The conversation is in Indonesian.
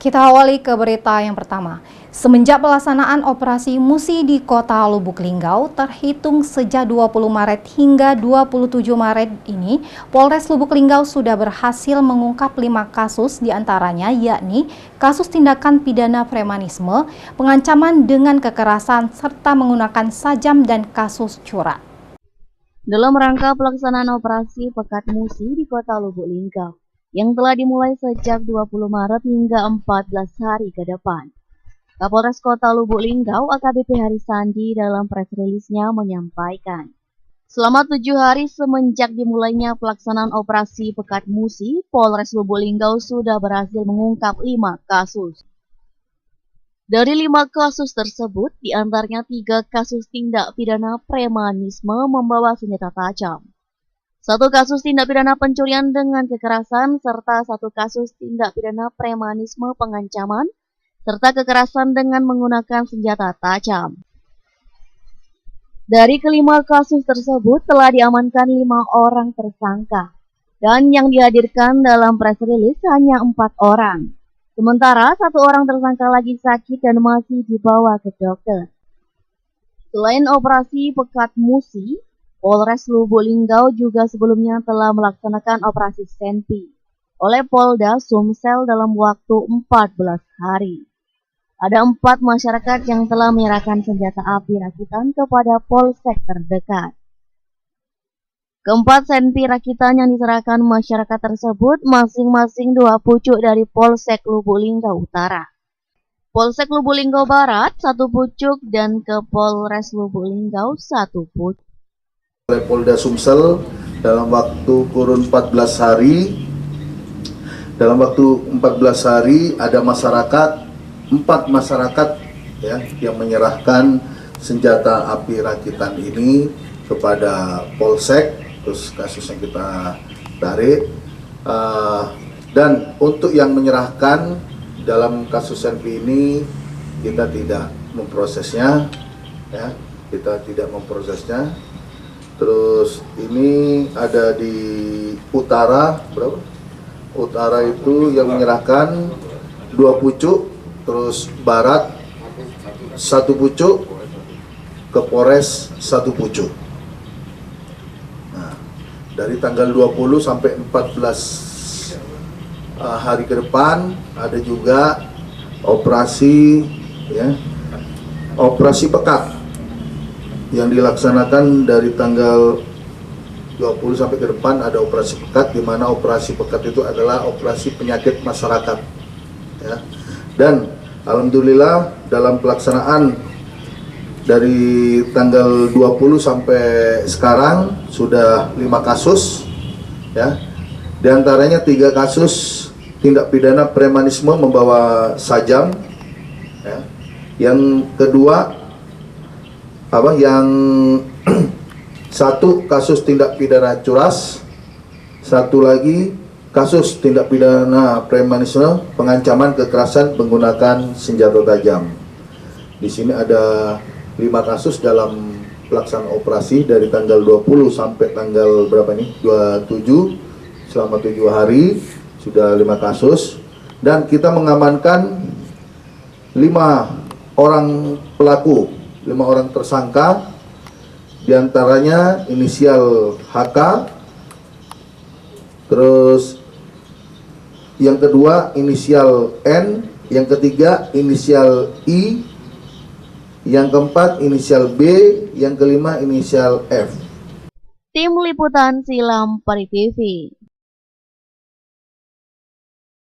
Kita awali ke berita yang pertama. Semenjak pelaksanaan operasi Musi di Kota Lubuk Linggau terhitung sejak 20 Maret hingga 27 Maret ini, Polres Lubuk Linggau sudah berhasil mengungkap 5 kasus diantaranya yakni kasus tindakan pidana premanisme, pengancaman dengan kekerasan, serta menggunakan sajam dan kasus curat. Dalam rangka pelaksanaan operasi Pekat Musi di Kota Lubuk Linggau, yang telah dimulai sejak 20 Maret hingga 14 hari ke depan. Kapolres Kota Lubuk Linggau AKBP Harisandi dalam press release-nya menyampaikan, selama 7 hari semenjak dimulainya pelaksanaan operasi Pekat Musi, Polres Lubuk Linggau sudah berhasil mengungkap 5 kasus. Dari 5 kasus tersebut, diantaranya 3 kasus tindak pidana premanisme membawa senjata tajam, 1 kasus tindak pidana pencurian dengan kekerasan, serta 1 kasus tindak pidana premanisme pengancaman, serta kekerasan dengan menggunakan senjata tajam. Dari kelima kasus tersebut telah diamankan 5 orang tersangka, dan yang dihadirkan dalam press release hanya 4 orang. Sementara 1 orang tersangka lagi sakit dan masih dibawa ke dokter. Selain operasi Pekat Musi, Polres Lubuk Linggau juga sebelumnya telah melaksanakan operasi Senpi oleh Polda Sumsel dalam waktu 14 hari. Ada 4 masyarakat yang telah menyerahkan senjata api rakitan kepada polsek terdekat. Keempat senpi rakitan yang diserahkan masyarakat tersebut masing-masing 2 pucuk dari Polsek Lubuk Linggau Utara, Polsek Lubuk Linggau Barat 1 pucuk, dan ke Polres Lubuk Linggau 1 pucuk. Oleh Polda Sumsel dalam waktu kurun 14 hari. Dalam waktu 14 hari ada masyarakat, 4 masyarakat ya, yang menyerahkan senjata api rakitan ini kepada Polsek, terus kasus yang kita tarik. Dan untuk yang menyerahkan dalam kasus senpi ini kita tidak memprosesnya, ya, kita tidak memprosesnya. Terus ini ada di utara, berapa? Utara itu yang menyerahkan 2 pucuk, terus barat 1 pucuk, ke Polres 1 pucuk. Nah, dari tanggal 20 sampai 14 hari ke depan ada juga operasi ya, operasi Pekat yang dilaksanakan dari tanggal 20 sampai ke depan. Ada operasi Pekat, di mana operasi Pekat itu adalah operasi penyakit masyarakat ya. Dan alhamdulillah dalam pelaksanaan dari tanggal 20 sampai sekarang sudah 5 kasus ya. Di antaranya 3 kasus tindak pidana premanisme membawa sajam ya. Yang kedua yang 1 kasus tindak pidana curas, 1 lagi kasus tindak pidana premanisme pengancaman kekerasan menggunakan senjata tajam. Di sini ada 5 kasus dalam pelaksanaan operasi dari tanggal 20 sampai tanggal berapa nih? 27, selama 7 hari sudah 5 kasus, dan kita mengamankan 5 orang pelaku, 5 orang tersangka, diantaranya inisial HK, terus yang kedua inisial N, yang ketiga inisial I, yang keempat inisial B, yang kelima inisial F. Tim Liputan Silam Pari TV.